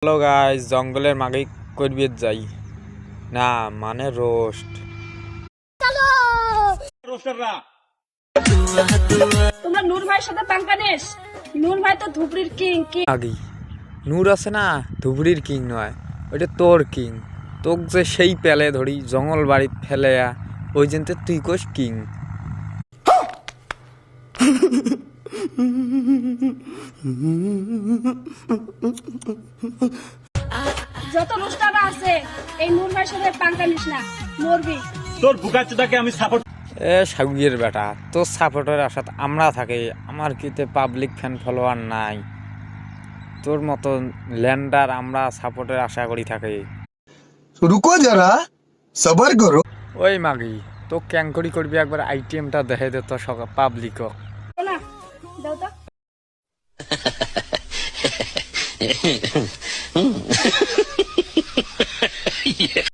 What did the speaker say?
Hello guys, জঙ্গলের মাগে করবে যাই না মানে রোস্ট। তোমরা নূর ভাইয়ের সাথে পাঙ্কা নিস। নূর ভাই তো ধুবড়ির কিং কিং। আগেই নূর আছে না, ধুবড়ির কিং নয়, ওইটা তোর কিং। তোক যে সেই পেলে ধরি জঙ্গল বাড়ি ফেলে ওই জন্য তুই কোস কিং। যত রুস্টাররা আছে এই নূর ভাইয়ের সাথে পাঙ্কা নিস না, মরবি। তোর বুকাচুদাকে আমি সাপোর্ট এ সাগুয়ের বেটা, তোর সাপোর্টের আশাতে আমরা থাকি। আমার কিতে পাবলিক ফ্যান ফলোয়ার নাই, তোর মতো ল্যান্ডার আমরা সাপোর্টের আশা করি থাকি। रुको जरा सबर करो। ওই মাগি তো ক্যাঙ্করি করবি একবার আইটেমটা দেখে দে তো সকাল পাবলিক। না দাও তো।